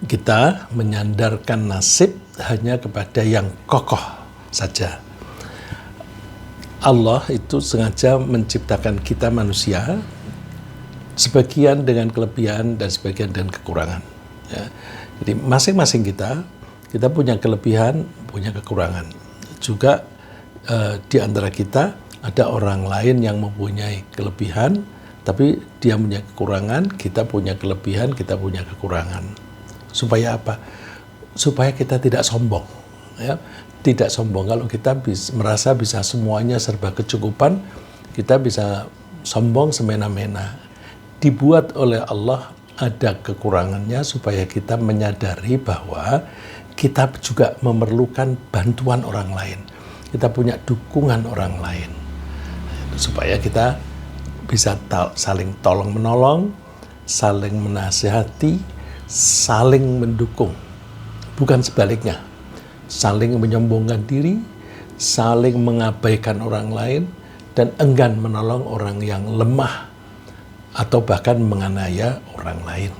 kita menyandarkan nasib hanya kepada yang kokoh saja. Allah itu sengaja menciptakan kita manusia, sebagian dengan kelebihan dan sebagian dengan kekurangan. Ya. Jadi masing-masing kita punya kelebihan, punya kekurangan. Juga di antara kita ada orang lain yang mempunyai kelebihan, tapi dia punya kekurangan, kita punya kelebihan, kita punya kekurangan. Supaya apa? Supaya kita tidak sombong. Ya. Tidak sombong. Kalau kita merasa bisa semuanya serba kecukupan, kita bisa sombong semena-mena. Dibuat oleh Allah ada kekurangannya supaya kita menyadari bahwa kita juga memerlukan bantuan orang lain. Kita punya dukungan orang lain. Supaya kita bisa saling tolong-menolong, saling menasihati, saling mendukung. Bukan sebaliknya. Saling menyombongkan diri, saling mengabaikan orang lain, dan enggan menolong orang yang lemah atau bahkan menganiaya orang lain.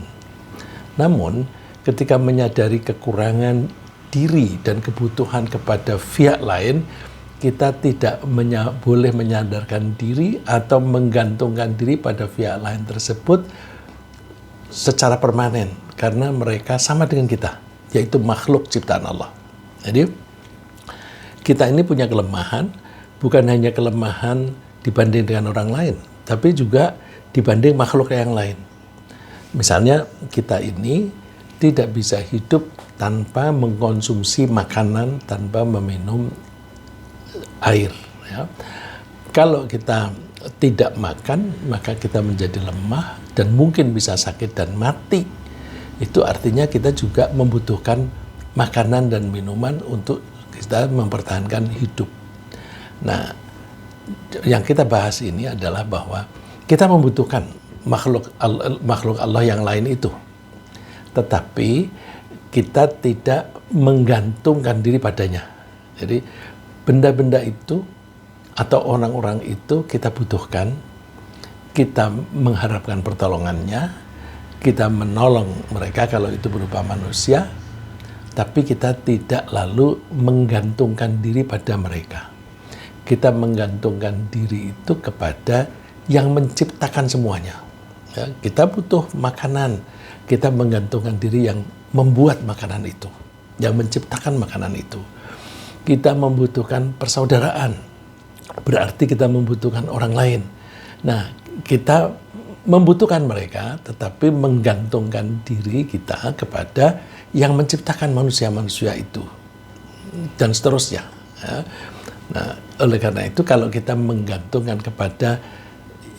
Namun, ketika menyadari kekurangan diri dan kebutuhan kepada pihak lain, kita tidak boleh menyandarkan diri atau menggantungkan diri pada pihak lain tersebut secara permanen, karena mereka sama dengan kita, yaitu makhluk ciptaan Allah. Jadi, kita ini punya kelemahan, bukan hanya kelemahan dibanding dengan orang lain, tapi juga dibanding makhluk yang lain. Misalnya, kita ini tidak bisa hidup tanpa mengkonsumsi makanan, tanpa meminum air. Ya. Kalau kita tidak makan, maka kita menjadi lemah dan mungkin bisa sakit dan mati. Itu artinya kita juga membutuhkan makanan dan minuman untuk kita mempertahankan hidup. Nah, yang kita bahas ini adalah bahwa kita membutuhkan makhluk Allah yang lain itu. Tetapi kita tidak menggantungkan diri padanya. Jadi benda-benda itu atau orang-orang itu kita butuhkan, kita mengharapkan pertolongannya, kita menolong mereka kalau itu berupa manusia, tapi kita tidak lalu menggantungkan diri pada mereka. Kita menggantungkan diri itu kepada yang menciptakan semuanya. Ya, kita butuh makanan, kita menggantungkan diri yang membuat makanan itu, yang menciptakan makanan itu. Kita membutuhkan persaudaraan, berarti kita membutuhkan orang lain. Nah, kita membutuhkan mereka, tetapi menggantungkan diri kita kepada yang menciptakan manusia-manusia itu, dan seterusnya. Ya. Nah, oleh karena itu, kalau kita menggantungkan kepada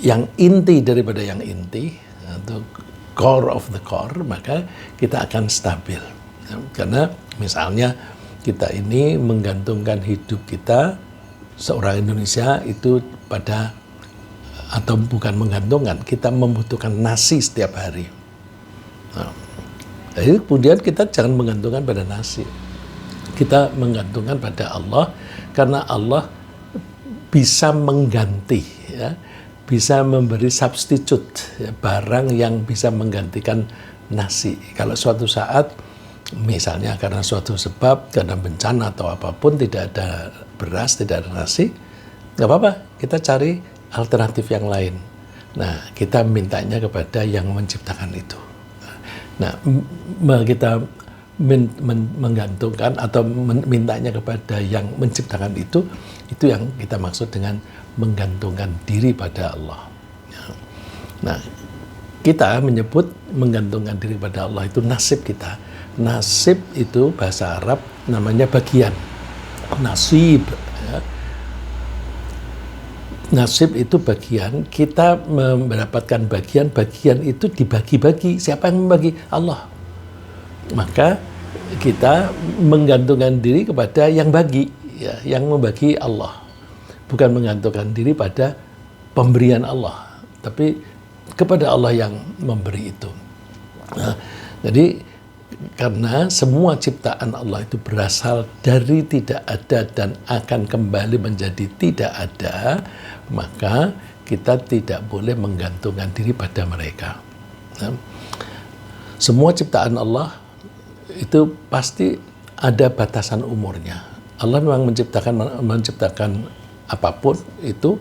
yang inti daripada yang inti, atau core of the core, maka kita akan stabil. Ya. Karena misalnya kita ini menggantungkan hidup kita, seorang Indonesia itu pada, atau bukan menggantungkan, kita membutuhkan nasi setiap hari. Nah, jadi kemudian kita jangan menggantungkan pada nasi. Kita menggantungkan pada Allah, karena Allah bisa mengganti, ya, bisa memberi substitute, ya, barang yang bisa menggantikan nasi. Kalau suatu saat, misalnya karena suatu sebab, karena bencana atau apapun, tidak ada beras, tidak ada nasi, nggak apa-apa, kita cari alternatif yang lain. Nah, kita mintanya kepada yang menciptakan itu. Nah, kita menggantungkan atau mintanya kepada yang menciptakan itu yang kita maksud dengan menggantungkan diri pada Allah. Nah, kita menyebut menggantungkan diri pada Allah itu nasib kita. Nasib itu bahasa Arab namanya bagian. Nasib. Ya. Nasib itu bagian, kita mendapatkan bagian itu dibagi-bagi. Siapa yang membagi? Allah. Maka kita menggantungkan diri kepada yang bagi, ya, yang membagi Allah. Bukan menggantungkan diri pada pemberian Allah, tapi kepada Allah yang memberi itu. Nah, jadi karena semua ciptaan Allah itu berasal dari tidak ada dan akan kembali menjadi tidak ada, maka kita tidak boleh menggantungkan diri pada mereka. Nah, semua ciptaan Allah itu pasti ada batasan umurnya. Allah memang menciptakan apapun itu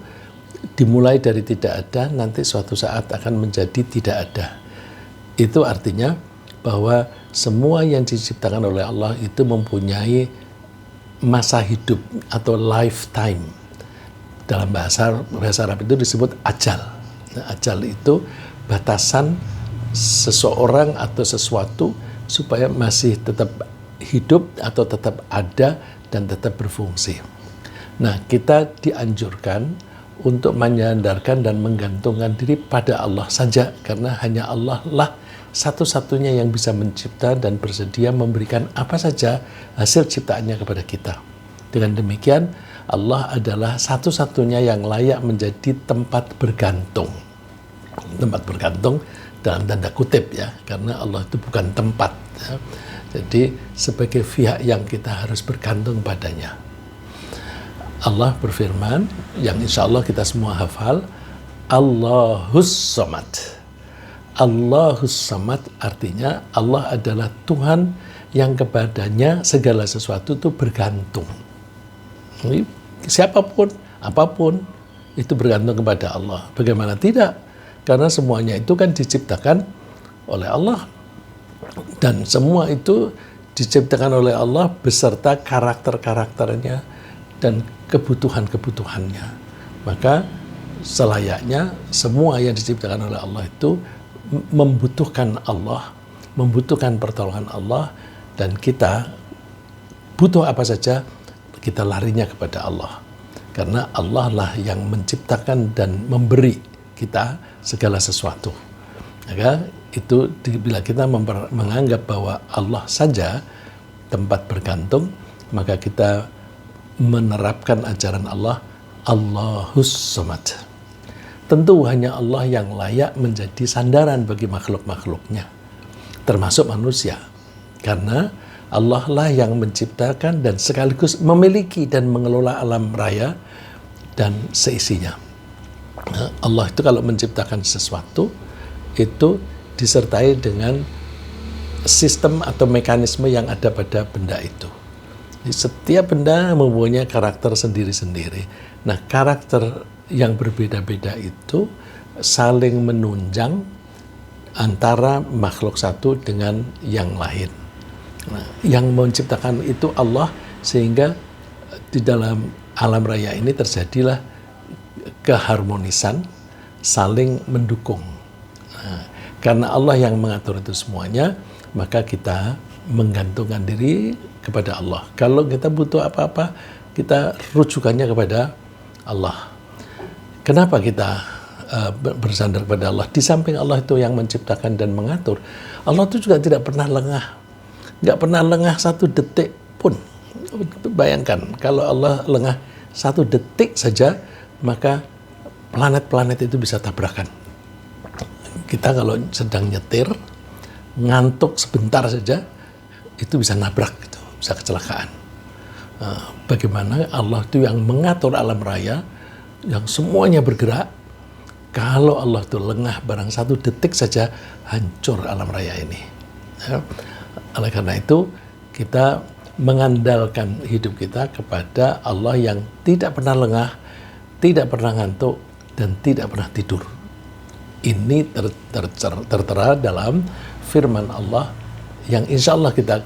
dimulai dari tidak ada, nanti suatu saat akan menjadi tidak ada. Itu artinya bahwa semua yang diciptakan oleh Allah itu mempunyai masa hidup atau lifetime. Dalam bahasa Arab itu disebut ajal. Nah, ajal itu batasan seseorang atau sesuatu supaya masih tetap hidup atau tetap ada dan tetap berfungsi. Nah, kita dianjurkan untuk menyandarkan dan menggantungkan diri pada Allah saja, karena hanya Allah lah satu-satunya yang bisa mencipta dan bersedia memberikan apa saja hasil ciptaannya kepada kita. Dengan demikian, Allah adalah satu-satunya yang layak menjadi tempat bergantung. Tempat bergantung dalam tanda kutip ya, karena Allah itu bukan tempat. Ya. Jadi sebagai pihak yang kita harus bergantung padanya. Allah berfirman, yang insya Allah kita semua hafal, Allahus Samad. Allahus Samad artinya Allah adalah Tuhan yang kepadanya segala sesuatu itu bergantung. Jadi, siapapun, apapun, itu bergantung kepada Allah. Bagaimana tidak? Karena semuanya itu kan diciptakan oleh Allah. Dan semua itu diciptakan oleh Allah beserta karakter-karakternya dan kebutuhan-kebutuhannya. Maka selayaknya semua yang diciptakan oleh Allah itu membutuhkan Allah, membutuhkan pertolongan Allah, dan kita butuh apa saja, kita larinya kepada Allah. Karena Allah lah yang menciptakan dan memberi kita segala sesuatu. Maka itu bila kita menganggap bahwa Allah saja tempat bergantung, maka kita menerapkan ajaran Allah, Allahus Samad. Tentu hanya Allah yang layak menjadi sandaran bagi makhluk-makhluknya, termasuk manusia. Karena Allah lah yang menciptakan dan sekaligus memiliki dan mengelola alam raya dan seisinya. Nah, Allah itu kalau menciptakan sesuatu, itu disertai dengan sistem atau mekanisme yang ada pada benda itu. Jadi, setiap benda mempunyai karakter sendiri-sendiri. Nah, karakter yang berbeda-beda itu saling menunjang antara makhluk satu dengan yang lain. Nah, yang menciptakan itu Allah, sehingga di dalam alam raya ini terjadilah keharmonisan, saling mendukung. Nah, karena Allah yang mengatur itu semuanya, maka kita menggantungkan diri kepada Allah. Kalau kita butuh apa-apa, kita rujukannya kepada Allah. Kenapa kita bersandar kepada Allah? Di samping Allah itu yang menciptakan dan mengatur, Allah itu juga tidak pernah lengah. Nggak pernah lengah satu detik pun. Bayangkan, kalau Allah lengah satu detik saja, maka planet-planet itu bisa tabrakan. Kita kalau sedang nyetir, ngantuk sebentar saja, itu bisa nabrak, gitu, bisa kecelakaan. Bagaimana Allah itu yang mengatur alam raya, yang semuanya bergerak. Kalau Allah itu lengah barang satu detik saja, hancur alam raya ini. Ya. Oleh karena itu, kita mengandalkan hidup kita kepada Allah yang tidak pernah lengah, tidak pernah ngantuk, dan tidak pernah tidur. Ini tertera dalam firman Allah yang insya Allah kita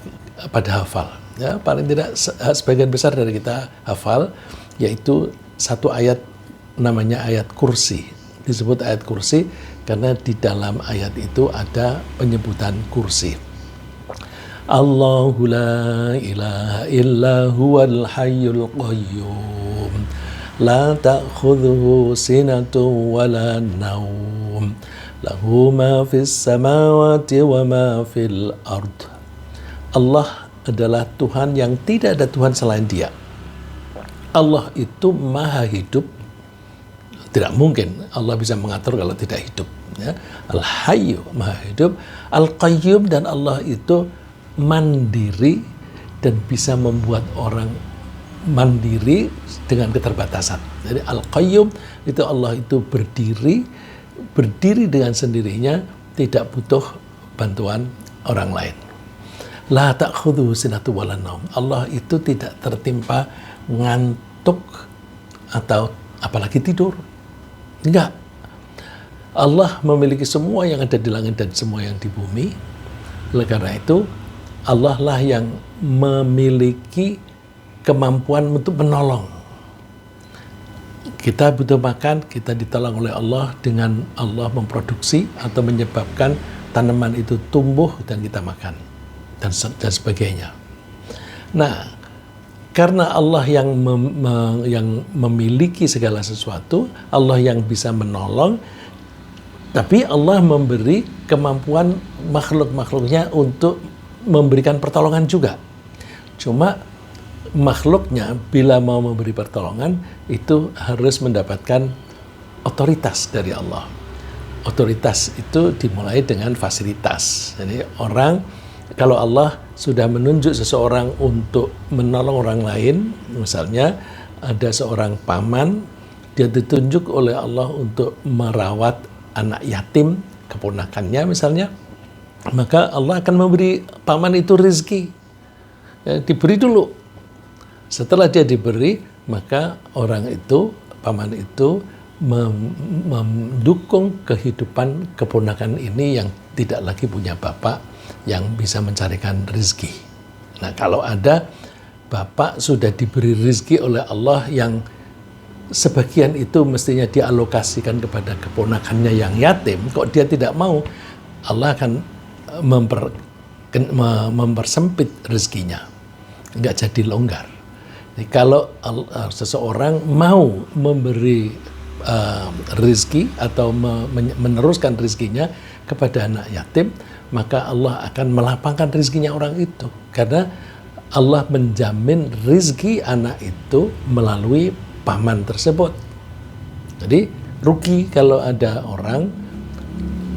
pada hafal. Ya, paling tidak sebagian besar dari kita hafal, yaitu satu ayat namanya ayat kursi. Disebut ayat kursi karena di dalam ayat itu ada penyebutan kursi. Allahu la ilaha illa huwal hayyul qayyum la ta'khudhuhu sinatun wa la naum lahu ma fis samawati wa ma fil ard. Allah adalah Tuhan yang tidak ada Tuhan selain Dia. Allah itu maha hidup. Tidak mungkin Allah bisa mengatur kalau tidak hidup. Ya. Al-Hayyu, maha hidup. Al-Qayyum, dan Allah itu mandiri dan bisa membuat orang mandiri dengan keterbatasan. Jadi Al-Qayyum itu Allah itu berdiri dengan sendirinya, tidak butuh bantuan orang lain. La ta'khudhuhu sinatun wala naum. Allah itu tidak tertimpa ngantuk atau apalagi tidur. Enggak. Allah memiliki semua yang ada di langit dan semua yang di bumi. Oleh karena itu, Allah lah yang memiliki kemampuan untuk menolong. Kita butuh makan, kita ditolong oleh Allah dengan Allah memproduksi atau menyebabkan tanaman itu tumbuh dan kita makan dan sebagainya. Nah, karena Allah yang memiliki segala sesuatu, Allah yang bisa menolong, tapi Allah memberi kemampuan makhluk-makhluknya untuk memberikan pertolongan juga. Cuma makhluknya bila mau memberi pertolongan itu harus mendapatkan otoritas dari Allah. Otoritas itu dimulai dengan fasilitas. Jadi orang, kalau Allah sudah menunjuk seseorang untuk menolong orang lain, misalnya ada seorang paman, dia ditunjuk oleh Allah untuk merawat anak yatim, keponakannya misalnya, maka Allah akan memberi paman itu rezeki. Ya, diberi dulu. Setelah dia diberi, maka orang itu, paman itu mendukung kehidupan keponakan ini yang tidak lagi punya bapak yang bisa mencarikan rezeki. Nah, kalau ada bapak sudah diberi rezeki oleh Allah yang sebagian itu mestinya dialokasikan kepada keponakannya yang yatim, kok dia tidak mau, Allah akan mempersempit rezekinya, nggak jadi longgar. Jadi kalau seseorang mau memberi rezeki atau meneruskan rezekinya kepada anak yatim, maka Allah akan melapangkan rezekinya orang itu, karena Allah menjamin rezeki anak itu melalui paman tersebut. Jadi rugi kalau ada orang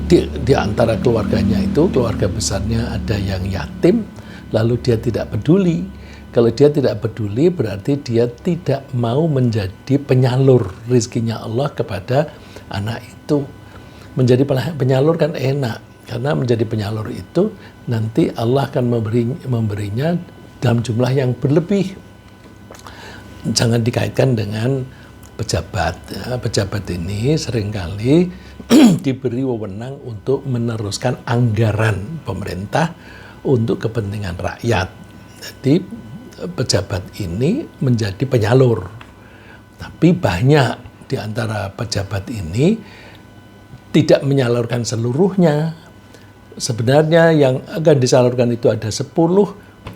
di antara keluarganya itu, keluarga besarnya ada yang yatim, lalu dia tidak peduli. Kalau dia tidak peduli berarti dia tidak mau menjadi penyalur rezekinya Allah kepada anak itu. Menjadi penyalur kan enak, karena menjadi penyalur itu nanti Allah akan memberinya dalam jumlah yang berlebih. Jangan dikaitkan dengan pejabat. Ya. Pejabat ini seringkali diberi wewenang untuk meneruskan anggaran pemerintah untuk kepentingan rakyat. Jadi pejabat ini menjadi penyalur. Tapi banyak di antara pejabat ini tidak menyalurkan seluruhnya. Sebenarnya yang akan disalurkan itu ada 10,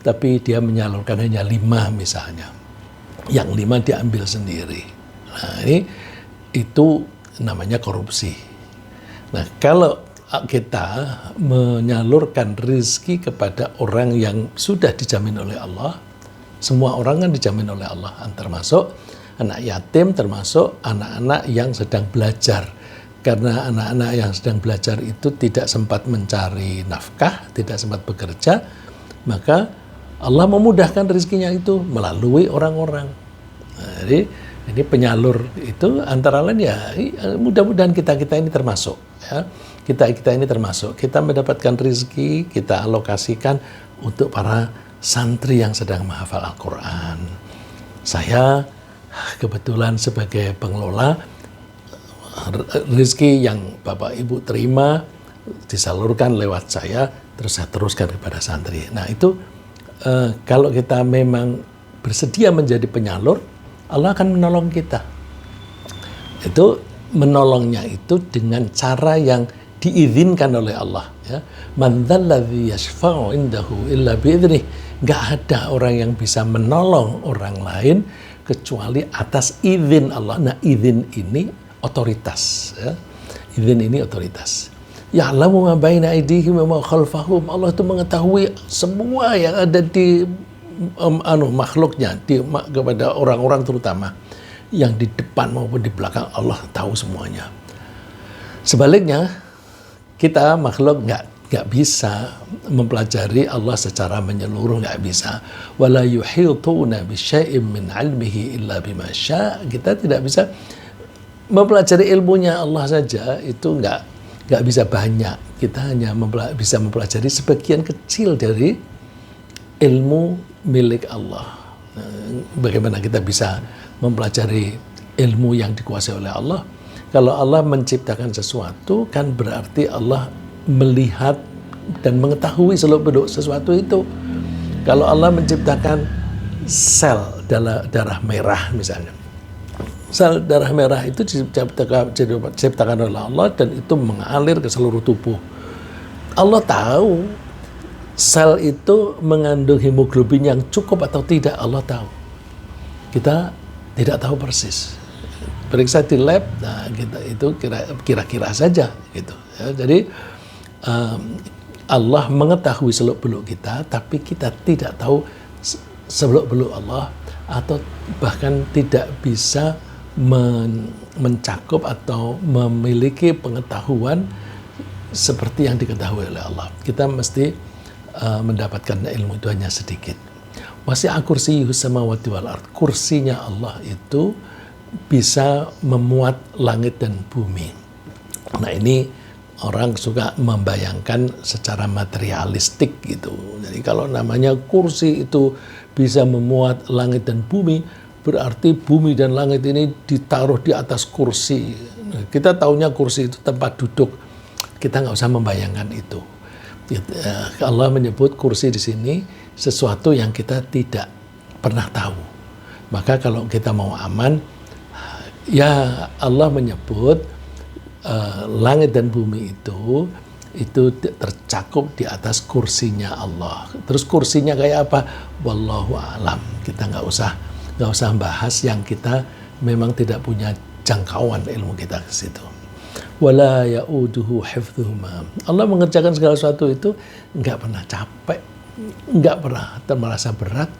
tapi dia menyalurkan hanya 5 misalnya. Yang 5 diambil sendiri. Nah, itu namanya korupsi. Nah, kalau kita menyalurkan rezeki kepada orang yang sudah dijamin oleh Allah, semua orang kan dijamin oleh Allah, termasuk anak yatim, termasuk anak-anak yang sedang belajar. Karena anak-anak yang sedang belajar itu tidak sempat mencari nafkah, tidak sempat bekerja, maka Allah memudahkan rezekinya itu melalui orang-orang. Nah, jadi ini penyalur itu antara lain ya, mudah-mudahan kita ini termasuk. Ya. Kita ini termasuk. Kita mendapatkan rezeki, kita alokasikan untuk para santri yang sedang menghafal Al-Quran. Saya kebetulan sebagai pengelola, rezeki yang Bapak Ibu terima disalurkan lewat saya, terus saya teruskan kepada santri. Nah itu kalau kita memang bersedia menjadi penyalur, Allah akan menolong kita. Itu menolongnya itu dengan cara yang diizinkan oleh Allah. Ya. Man dzalladzi yashfa'u indahu illa bi'idnih. Nggak ada orang yang bisa menolong orang lain kecuali atas izin Allah. Nah izin ini otoritas. Ya. Izin ini otoritas. Ya'lamu ma baina aydihim wa ma khalfahum. Allah itu mengetahui semua yang ada di makhluknya, kepada orang-orang terutama yang di depan maupun di belakang, Allah tahu semuanya. Sebaliknya kita makhluk nggak bisa mempelajari Allah secara menyeluruh, nggak bisa. Wala yuhituna bisyai'in min 'ilmihi illa bima syaa. Kita tidak bisa mempelajari ilmunya Allah saja, itu nggak bisa banyak. Kita hanya bisa mempelajari sebagian kecil dari ilmu milik Allah. Bagaimana kita bisa mempelajari ilmu yang dikuasai oleh Allah? Kalau Allah menciptakan sesuatu, kan berarti Allah melihat dan mengetahui seluk-beluk sesuatu itu. Kalau Allah menciptakan sel darah merah misalnya, sel darah merah itu diciptakan oleh Allah dan itu mengalir ke seluruh tubuh. Allah tahu sel itu mengandung hemoglobin yang cukup atau tidak, Allah tahu. Kita tidak tahu persis. Periksa di lab, nah kita itu kira-kira saja gitu. Ya, jadi Allah mengetahui seluk-beluk kita, tapi kita tidak tahu seluk-beluk Allah, atau bahkan tidak bisa mencakup atau memiliki pengetahuan seperti yang diketahui oleh Allah. Kita mesti mendapatkan ilmu itu hanya sedikit. Wasi'a kursiyyuhus samawati wal ard. Kursinya Allah itu bisa memuat langit dan bumi. Nah, ini orang suka membayangkan secara materialistik gitu. Jadi kalau namanya kursi itu bisa memuat langit dan bumi, berarti bumi dan langit ini ditaruh di atas kursi. Kita taunya kursi itu tempat duduk. Kita nggak usah membayangkan itu. Allah menyebut kursi di sini sesuatu yang kita tidak pernah tahu. Maka kalau kita mau aman, ya Allah menyebut langit dan bumi itu tercakup di atas kursinya Allah. Terus kursinya kayak apa? Wallahu a'lam. Kita nggak usah bahas yang kita memang tidak punya jangkauan ilmu kita ke situ. Wala ya'uduhu hifdhuhuma. Allah mengerjakan segala sesuatu itu nggak pernah capek, nggak pernah merasa berat.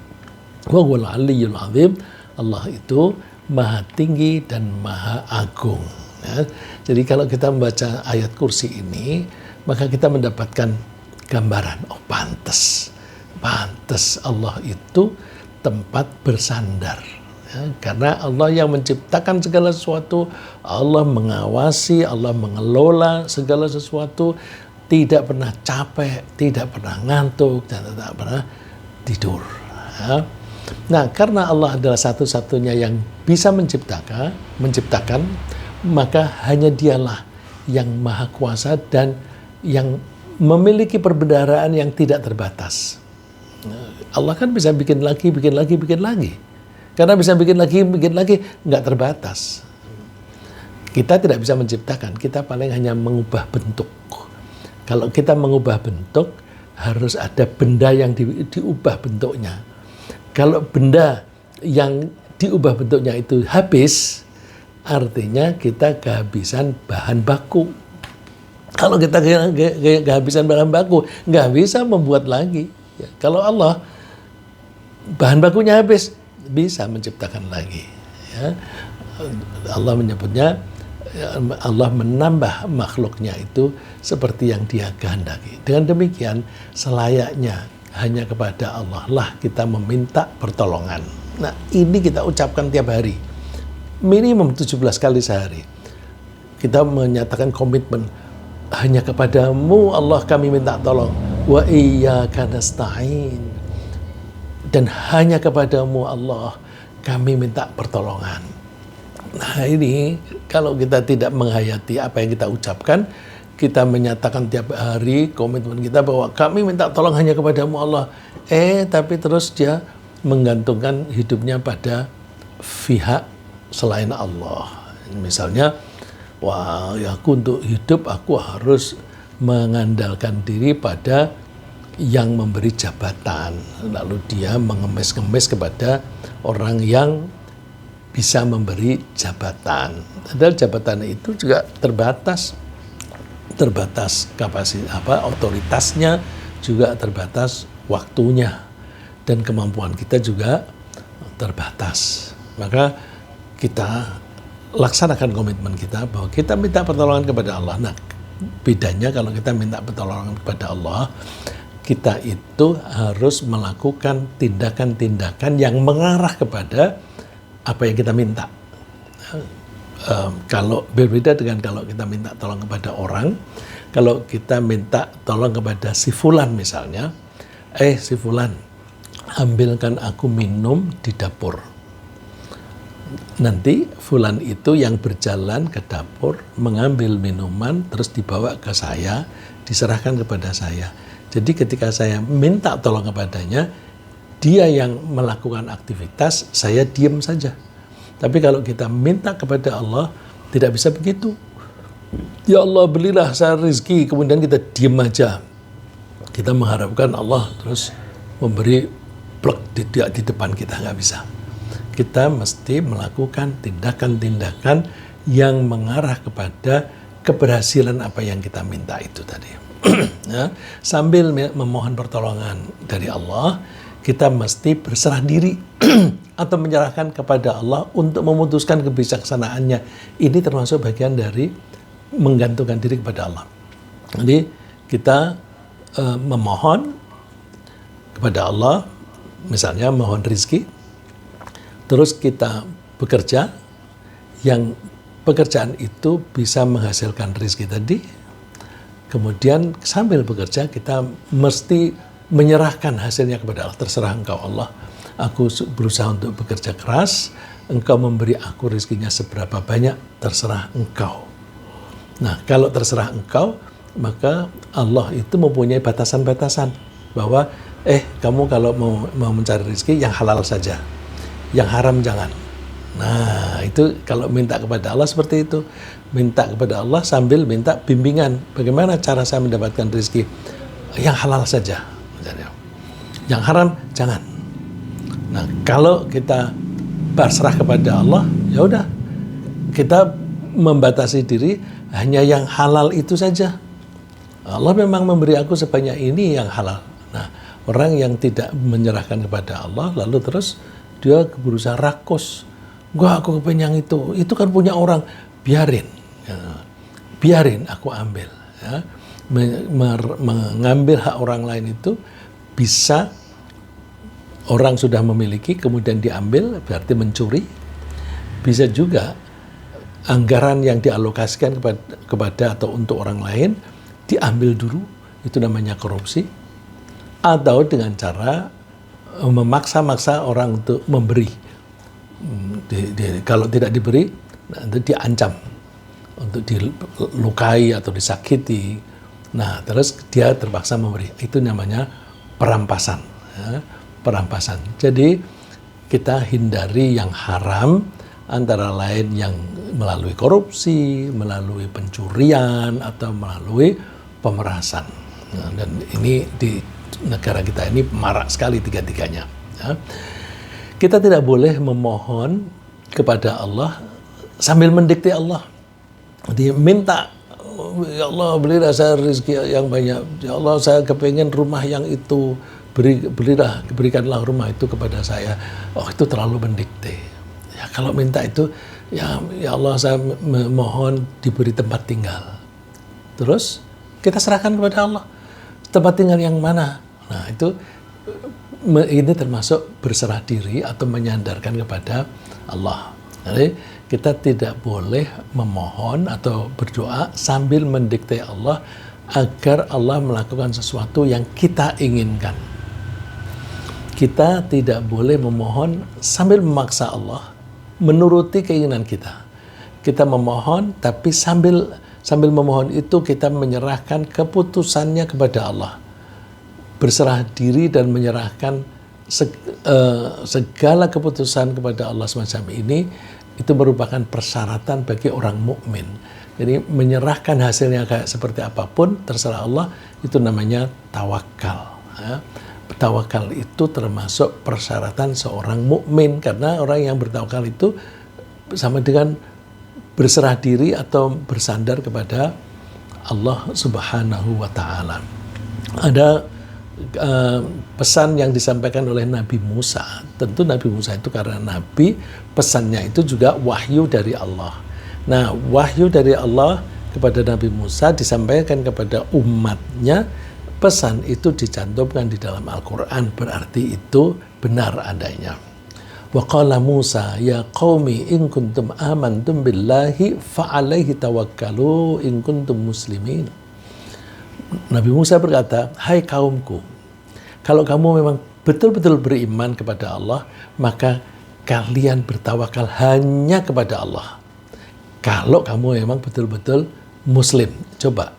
Wa huwal aliyyul azim. Allah itu maha tinggi dan maha agung. Ya. Jadi kalau kita membaca ayat kursi ini, maka kita mendapatkan gambaran. Oh, pantas Allah itu tempat bersandar. Ya, karena Allah yang menciptakan segala sesuatu, Allah mengawasi, Allah mengelola segala sesuatu, tidak pernah capek, tidak pernah ngantuk, dan tidak pernah tidur. Ya. Nah, karena Allah adalah satu-satunya yang bisa menciptakan, maka hanya Dialah yang maha kuasa dan yang memiliki perbendaharaan yang tidak terbatas. Allah kan bisa bikin lagi. Karena bisa bikin lagi, nggak terbatas. Kita tidak bisa menciptakan, kita paling hanya mengubah bentuk. Kalau kita mengubah bentuk, harus ada benda yang diubah bentuknya. Kalau benda yang diubah bentuknya itu habis, artinya kita kehabisan bahan baku. Kalau kita kehabisan bahan baku, nggak bisa membuat lagi. Ya, kalau Allah, bahan bakunya habis, bisa menciptakan lagi. Ya. Allah menyebutnya, Allah menambah makhluknya itu seperti yang Dia kehendaki. Dengan demikian, selayaknya hanya kepada Allah lah kita meminta pertolongan. Nah, ini kita ucapkan tiap hari. Minimum 17 kali sehari. Kita menyatakan komitmen, hanya kepadamu Allah kami minta tolong. Wa iyyaka nasta'in. Dan hanya kepadamu Allah kami minta pertolongan. Nah, ini kalau kita tidak menghayati apa yang kita ucapkan, kita menyatakan tiap hari komitmen kita bahwa kami minta tolong hanya kepadamu Allah. Tapi terus dia menggantungkan hidupnya pada pihak selain Allah. Misalnya, wah, ya aku untuk hidup aku harus mengandalkan diri pada yang memberi jabatan, lalu dia mengemis-ngemis kepada orang yang bisa memberi jabatan. Padahal jabatan itu juga terbatas kapasitas otoritasnya, juga terbatas waktunya, dan kemampuan kita juga terbatas. Maka kita laksanakan komitmen kita bahwa kita minta pertolongan kepada Allah. Nah, bedanya kalau kita minta pertolongan kepada Allah, kita itu harus melakukan tindakan-tindakan yang mengarah kepada apa yang kita minta. Kalau berbeda dengan kalau kita minta tolong kepada orang, kalau kita minta tolong kepada si fulan misalnya, si fulan, ambilkan aku minum di dapur. Nanti fulan itu yang berjalan ke dapur, mengambil minuman, terus dibawa ke saya, diserahkan kepada saya. Jadi ketika saya minta tolong kepadanya, dia yang melakukan aktivitas, saya diam saja. Tapi kalau kita minta kepada Allah, tidak bisa begitu. Ya Allah, belilah saya rezeki, kemudian kita diam aja. Kita mengharapkan Allah terus memberi plek di depan kita, nggak bisa. Kita mesti melakukan tindakan-tindakan yang mengarah kepada keberhasilan apa yang kita minta itu tadi. Ya, sambil memohon pertolongan dari Allah, kita mesti berserah diri atau menyerahkan kepada Allah untuk memutuskan kebijaksanaannya. Ini termasuk bagian dari menggantungkan diri kepada Allah. Jadi kita memohon kepada Allah, misalnya mohon rezeki, terus kita bekerja, yang pekerjaan itu bisa menghasilkan rezeki tadi. Kemudian sambil bekerja kita mesti menyerahkan hasilnya kepada Allah. Terserah engkau Allah, aku berusaha untuk bekerja keras, engkau memberi aku rezekinya seberapa banyak, terserah engkau. Nah, kalau terserah engkau, maka Allah itu mempunyai batasan-batasan bahwa kamu kalau mau mencari rezeki yang halal saja, yang haram jangan. Nah, itu kalau minta kepada Allah seperti itu. Minta kepada Allah sambil minta bimbingan. Bagaimana cara saya mendapatkan rezeki? Yang halal saja. Yang haram jangan. Nah, kalau kita berserah kepada Allah, ya udah, kita membatasi diri hanya yang halal itu saja. Allah memang memberi aku sebanyak ini yang halal. Nah, orang yang tidak menyerahkan kepada Allah, lalu terus dia berusaha rakus. Gua aku kepengen itu kan punya orang, biarin, ya. Biarin aku ambil. Ya. Mengambil hak orang lain itu bisa orang sudah memiliki kemudian diambil, berarti mencuri. Bisa juga anggaran yang dialokasikan kepada atau untuk orang lain diambil dulu, itu namanya korupsi. Atau dengan cara memaksa-maksa orang untuk memberi. Kalau tidak diberi, nanti diancam untuk dilukai atau disakiti. Nah, terus dia terpaksa memberi. Itu namanya perampasan. Ya, perampasan. Jadi kita hindari yang haram, antara lain yang melalui korupsi, melalui pencurian, atau melalui pemerasan. Nah, dan ini di negara kita ini marak sekali tiga-tiganya. Ya. Kita tidak boleh memohon kepada Allah sambil mendikte Allah. Jadi minta, ya Allah berilah saya rezeki yang banyak. Ya Allah saya kepengen rumah yang itu, berikanlah rumah itu kepada saya. Oh, itu terlalu mendikte. Ya, kalau minta itu, ya Allah saya memohon diberi tempat tinggal. Terus kita serahkan kepada Allah. Tempat tinggal yang mana? Nah, itu ini termasuk berserah diri atau menyandarkan kepada Allah. Jadi kita tidak boleh memohon atau berdoa sambil mendikte Allah agar Allah melakukan sesuatu yang kita inginkan. Kita tidak boleh memohon sambil memaksa Allah menuruti keinginan kita. Kita memohon, tapi sambil memohon itu kita menyerahkan keputusannya kepada Allah. Berserah diri dan menyerahkan segala keputusan kepada Allah semacam ini, itu merupakan persyaratan bagi orang mukmin. Jadi menyerahkan hasilnya kayak seperti apapun, terserah Allah, itu namanya tawakal. Ya. Tawakal itu termasuk persyaratan seorang mukmin, karena orang yang bertawakal itu sama dengan berserah diri atau bersandar kepada Allah Subhanahu wa Ta'ala. Ada pesan yang disampaikan oleh Nabi Musa. Tentu Nabi Musa itu karena Nabi, pesannya itu juga wahyu dari Allah. Nah, wahyu dari Allah kepada Nabi Musa disampaikan kepada umatnya. Pesan itu dicantumkan di dalam Al-Quran, berarti itu benar adanya. Wa qala Musa ya qaumi in kuntum amantum billahi fa'alaihi tawakkalu in kuntum muslimin. Nabi Musa berkata, hai kaumku, kalau kamu memang betul-betul beriman kepada Allah, maka kalian bertawakal hanya kepada Allah. Kalau kamu memang betul-betul Muslim. Coba,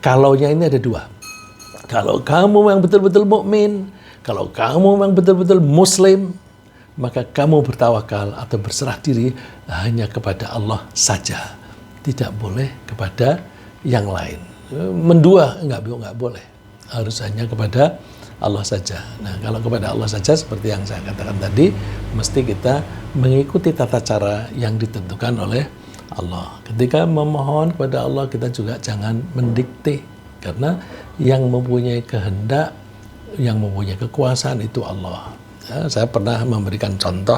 kalaunya ini ada dua. Kalau kamu memang betul-betul mukmin, kalau kamu memang betul-betul Muslim, maka kamu bertawakal atau berserah diri hanya kepada Allah saja. Tidak boleh kepada yang lain. Mendua nggak boleh. Harus hanya kepada Allah saja. Nah, kalau kepada Allah saja seperti yang saya katakan tadi, mesti kita mengikuti tata cara yang ditentukan oleh Allah. Ketika memohon kepada Allah, kita juga jangan mendikte, karena yang mempunyai kehendak, yang mempunyai kekuasaan itu Allah. Ya, saya pernah memberikan contoh,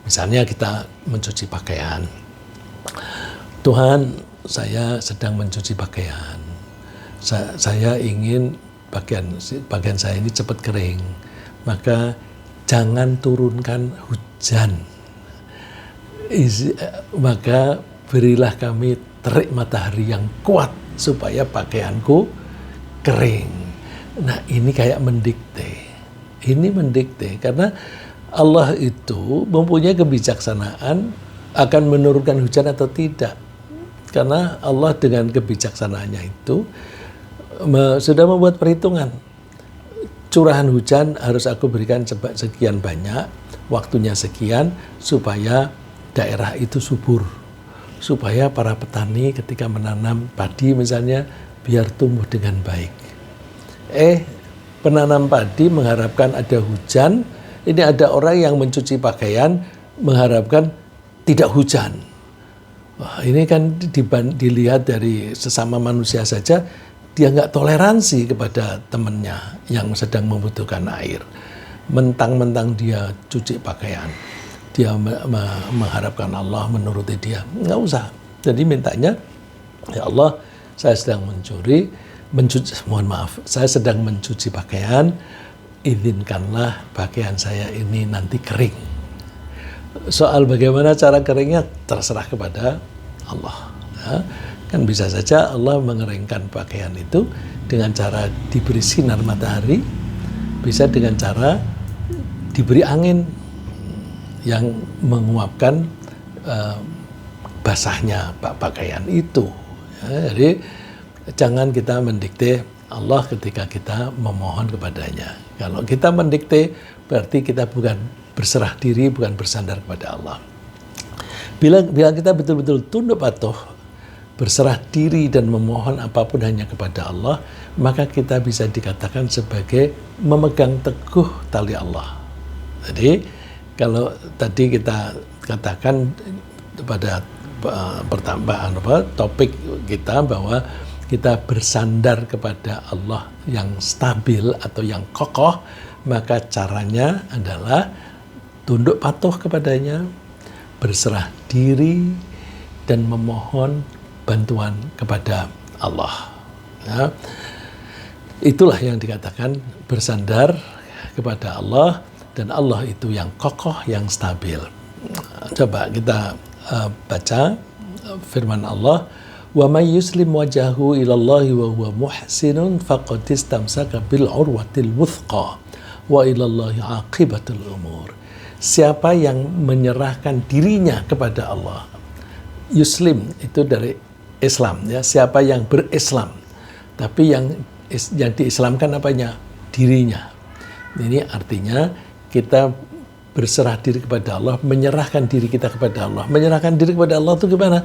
misalnya kita mencuci pakaian. Tuhan, saya sedang mencuci pakaian. Saya ingin pakaian saya ini cepat kering, maka jangan turunkan hujan. Maka berilah kami terik matahari yang kuat supaya pakaianku kering. Nah, ini kayak mendikte. Ini mendikte karena Allah itu mempunyai kebijaksanaan akan menurunkan hujan atau tidak. Karena Allah dengan kebijaksanaannya itu sudah membuat perhitungan. Curahan hujan harus aku berikan sekian banyak, waktunya sekian, supaya daerah itu subur, supaya para petani ketika menanam padi misalnya biar tumbuh dengan baik. Penanam padi mengharapkan ada hujan, ini ada orang yang mencuci pakaian mengharapkan tidak hujan. Wah, ini kan dilihat dari sesama manusia saja, dia nggak toleransi kepada temannya yang sedang membutuhkan air. Mentang-mentang dia cuci pakaian, dia mengharapkan Allah menuruti dia. Nggak usah. Jadi mintanya, ya Allah, saya sedang saya sedang mencuci pakaian, izinkanlah pakaian saya ini nanti kering. Soal bagaimana cara keringnya terserah kepada Allah. Ya, kan bisa saja Allah mengeringkan pakaian itu dengan cara diberi sinar matahari, bisa dengan cara diberi angin yang menguapkan basahnya pakaian itu. Ya, jadi jangan kita mendikte Allah ketika kita memohon kepadanya. Kalau kita mendikte, berarti kita bukan berserah diri, bukan bersandar kepada Allah. Bila kita betul-betul tunduk patuh, berserah diri dan memohon apapun hanya kepada Allah, maka kita bisa dikatakan sebagai memegang teguh tali Allah. Jadi kalau tadi kita katakan pada pertambahan topik kita bahwa kita bersandar kepada Allah yang stabil atau yang kokoh, maka caranya adalah tunduk patuh kepadanya, berserah diri, dan memohon bantuan kepada Allah. Ya. Itulah yang dikatakan bersandar kepada Allah, dan Allah itu yang kokoh, yang stabil. Coba kita baca firman Allah, wa may yuslim wajahu ilallahi wa huwa muhsinun faqad istamsaka bil urwatil wuthqa wa ilallahi aqibatul umur. Siapa yang menyerahkan dirinya kepada Allah, yuslim itu dari Islam, ya, siapa yang berislam, tapi yang diislamkan apanya? Dirinya. Ini artinya kita berserah diri kepada Allah, menyerahkan diri kita kepada Allah. Menyerahkan diri kepada Allah itu gimana?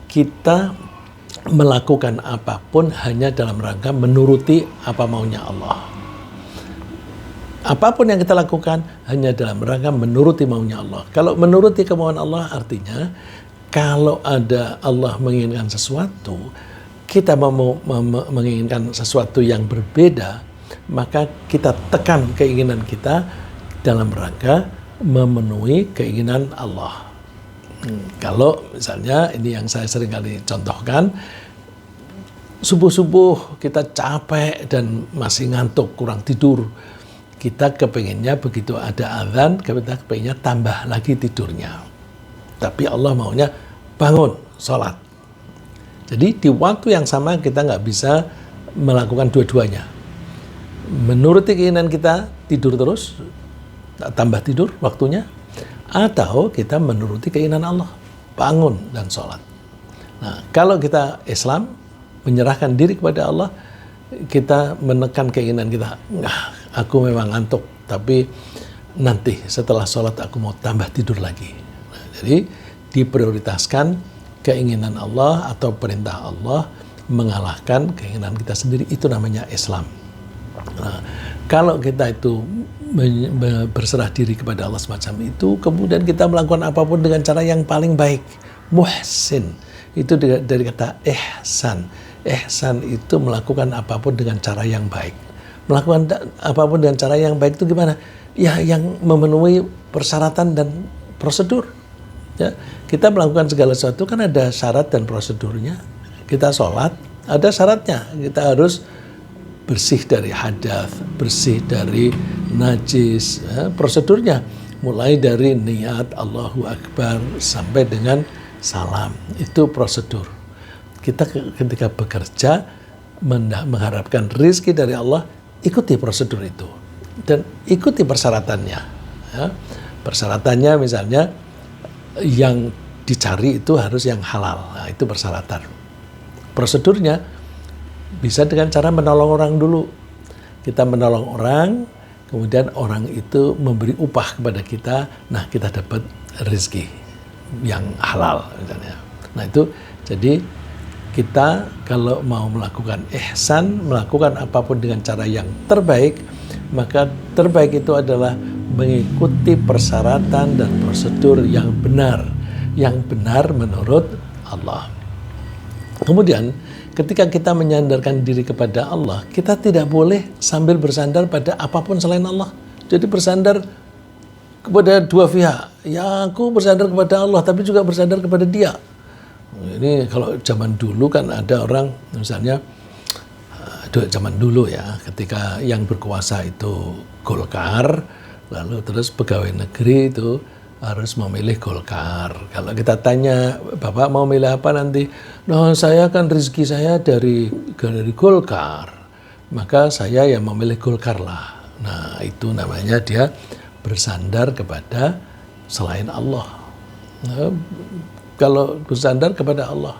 Kita melakukan apapun hanya dalam rangka menuruti apa maunya Allah. Apapun yang kita lakukan hanya dalam rangka menuruti maunya Allah. Kalau menuruti kemauan Allah artinya kalau ada Allah menginginkan sesuatu, kita mau menginginkan sesuatu yang berbeda, maka kita tekan keinginan kita dalam rangka memenuhi keinginan Allah. Kalau misalnya ini yang saya sering kali contohkan, subuh-subuh kita capek dan masih ngantuk, kurang tidur. Kita kepengennya begitu ada azan, kita kepengennya tambah lagi tidurnya. Tapi Allah maunya bangun, sholat. Jadi di waktu yang sama kita nggak bisa melakukan dua-duanya. menuruti keinginan kita, tidur terus, tambah tidur waktunya, atau kita menuruti keinginan Allah, bangun dan sholat. Nah, kalau kita Islam, menyerahkan diri kepada Allah, kita menekan keinginan kita, aku memang ngantuk, tapi nanti setelah sholat aku mau tambah tidur lagi. Nah, jadi diprioritaskan keinginan Allah atau perintah Allah mengalahkan keinginan kita sendiri, itu namanya Islam. Nah, kalau kita itu berserah diri kepada Allah semacam itu, kemudian kita melakukan apapun dengan cara yang paling baik, muhsin, itu dari kata ihsan. Ihsan itu melakukan apapun dengan cara yang baik. Melakukan apapun dengan cara yang baik itu gimana? Ya, yang memenuhi persyaratan dan prosedur. Ya, kita melakukan segala sesuatu kan ada syarat dan prosedurnya. Kita sholat, ada syaratnya. Kita harus bersih dari hadas, bersih dari najis. Ya, prosedurnya mulai dari niat Allahu Akbar sampai dengan salam. Itu prosedur. Kita ketika bekerja mengharapkan rizki dari Allah, ikuti prosedur itu dan ikuti persyaratannya. Ya, persyaratannya misalnya yang dicari itu harus yang halal. Nah, itu persyaratan. Prosedurnya bisa dengan cara menolong orang dulu. Kita menolong orang, kemudian orang itu memberi upah kepada kita. Nah, kita dapat rezeki yang halal misalnya. Nah, itu jadi kita kalau mau melakukan ihsan, melakukan apapun dengan cara yang terbaik, maka terbaik itu adalah mengikuti persyaratan dan prosedur yang benar menurut Allah. Kemudian ketika kita menyandarkan diri kepada Allah, kita tidak boleh sambil bersandar pada apapun selain Allah. Jadi bersandar kepada dua pihak. Ya, aku bersandar kepada Allah, tapi juga bersandar kepada dia. Ini kalau zaman dulu kan ada orang, misalnya zaman dulu ya, ketika yang berkuasa itu Golkar, lalu terus pegawai negeri itu harus memilih Golkar. Kalau kita tanya, Bapak mau milih apa nanti? Nah, saya kan rezeki saya dari Golkar, maka saya yang memilih Golkar lah. Nah, itu namanya dia bersandar kepada selain Allah. Nah, kalau bersandar kepada Allah,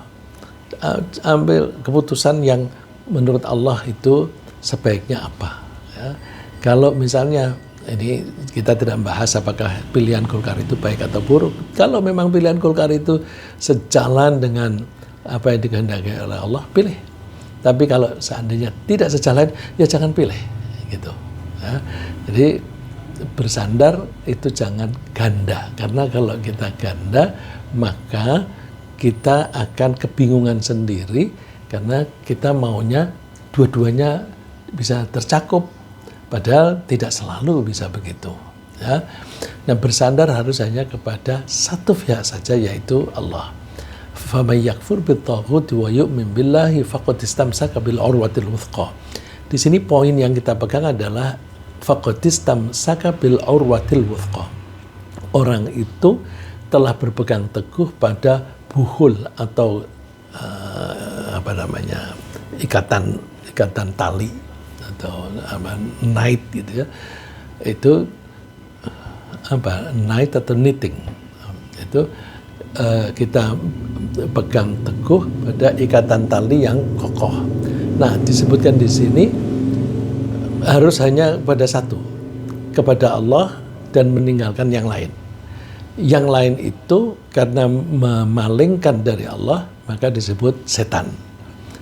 ambil keputusan yang menurut Allah itu sebaiknya apa. Ya. Kalau misalnya, ini kita tidak membahas apakah pilihan Golkar itu baik atau buruk. Kalau memang pilihan Golkar itu sejalan dengan apa yang dikehendaki oleh Allah, pilih. Tapi kalau seandainya tidak sejalan, ya jangan pilih. Gitu. Ya. Jadi bersandar itu jangan ganda. Karena kalau kita ganda, maka kita akan kebingungan sendiri karena kita maunya dua-duanya bisa tercakup, padahal tidak selalu bisa begitu. Ya. Nah, bersandar harus hanya kepada satu pihak saja, yaitu Allah. فَمَنْ يَكْفُرْ بِالطَّاغُوتِ وَيُؤْمِنْ بِاللَّهِ فَقَدِ اسْتَمْسَكَ بِالْعُرْوَةِ الْوُثْقَى. Di sini poin yang kita pegang adalah فَقَدِ اسْتَمْسَكَ بِالْعُرْوَةِ الْوُثْقَى. Orang itu telah berpegang teguh pada buhul atau ikatan tali atau night gitu ya. Itu night atau knitting. Itu kita pegang teguh pada ikatan tali yang kokoh. Nah, disebutkan di sini harus hanya pada satu, kepada Allah dan meninggalkan yang lain. Yang lain itu karena memalingkan dari Allah, maka disebut setan.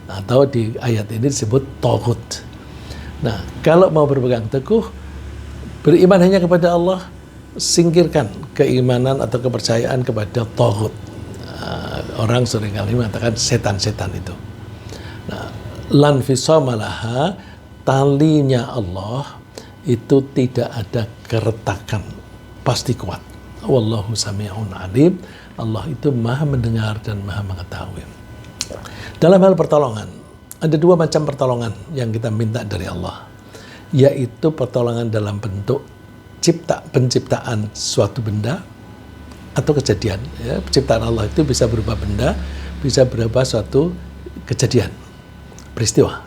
Atau di ayat ini disebut taghut. Nah, kalau mau berpegang teguh, beriman hanya kepada Allah, singkirkan keimanan atau kepercayaan kepada taghut. Orang seringkali mengatakan setan-setan itu. Nah, lan fisamalaha, talinya Allah itu tidak ada keretakan, pasti kuat. Wallahu sami'un alim. Allah itu maha mendengar dan maha mengetahui. Dalam hal pertolongan, ada dua macam pertolongan yang kita minta dari Allah, yaitu pertolongan dalam bentuk penciptaan suatu benda atau kejadian. Ya, penciptaan Allah itu bisa berupa benda, bisa berupa suatu kejadian, peristiwa.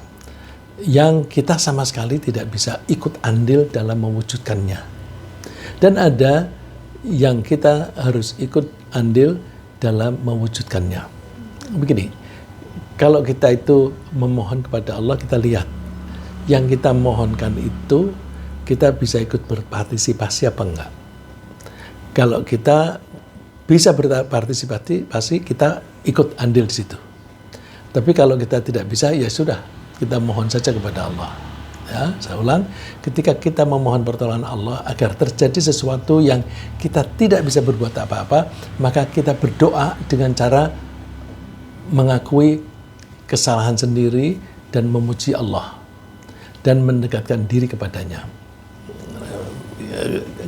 yang kita sama sekali tidak bisa ikut andil dalam mewujudkannya. Dan ada yang kita harus ikut andil dalam mewujudkannya. Begini, kalau kita itu memohon kepada Allah, kita lihat yang kita mohonkan itu kita bisa ikut berpartisipasi apa enggak. Kalau kita bisa berpartisipasi, kita ikut andil di situ. Tapi kalau kita tidak bisa, ya sudah, kita mohon saja kepada Allah. Ya, saya ulang, ketika kita memohon pertolongan Allah agar terjadi sesuatu yang kita tidak bisa berbuat apa-apa, maka kita berdoa dengan cara mengakui kesalahan sendiri dan memuji Allah dan mendekatkan diri kepadanya.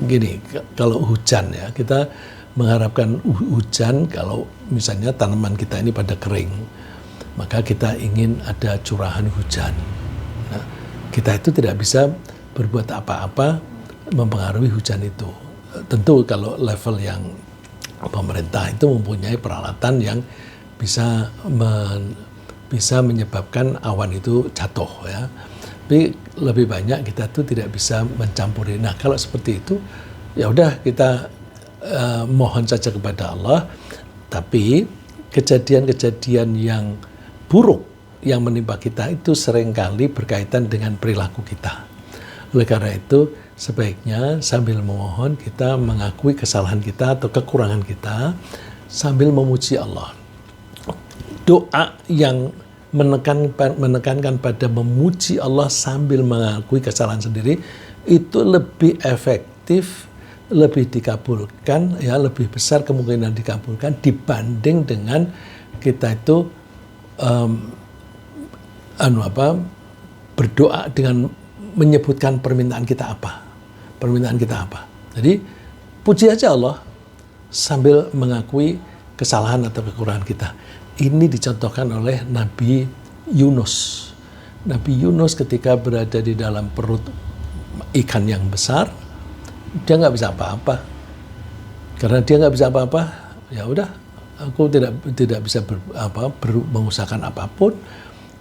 Gini, kalau hujan ya, kita mengharapkan hujan kalau misalnya tanaman kita ini pada kering, maka kita ingin ada curahan hujan. Nah, kita itu tidak bisa berbuat apa-apa mempengaruhi hujan itu. Tentu kalau level yang pemerintah itu mempunyai peralatan yang bisa menyebabkan awan itu jatuh ya. Tapi lebih banyak kita tuh tidak bisa mencampuri. Nah, kalau seperti itu ya udah kita mohon saja kepada Allah. Tapi kejadian-kejadian yang buruk yang menimpa kita itu seringkali berkaitan dengan perilaku kita. Oleh karena itu, sebaiknya sambil memohon kita mengakui kesalahan kita atau kekurangan kita sambil memuji Allah. Doa yang menekankan pada memuji Allah sambil mengakui kesalahan sendiri itu lebih efektif, lebih dikabulkan, ya lebih besar kemungkinan dikabulkan dibanding dengan kita itu berdoa dengan menyebutkan permintaan kita apa. Jadi puji aja Allah sambil mengakui kesalahan atau kekurangan kita. Ini dicontohkan oleh Nabi Yunus. Nabi Yunus ketika berada di dalam perut ikan yang besar, dia nggak bisa apa-apa. Karena dia nggak bisa apa-apa, ya udah, aku tidak bisa mengusahakan apapun.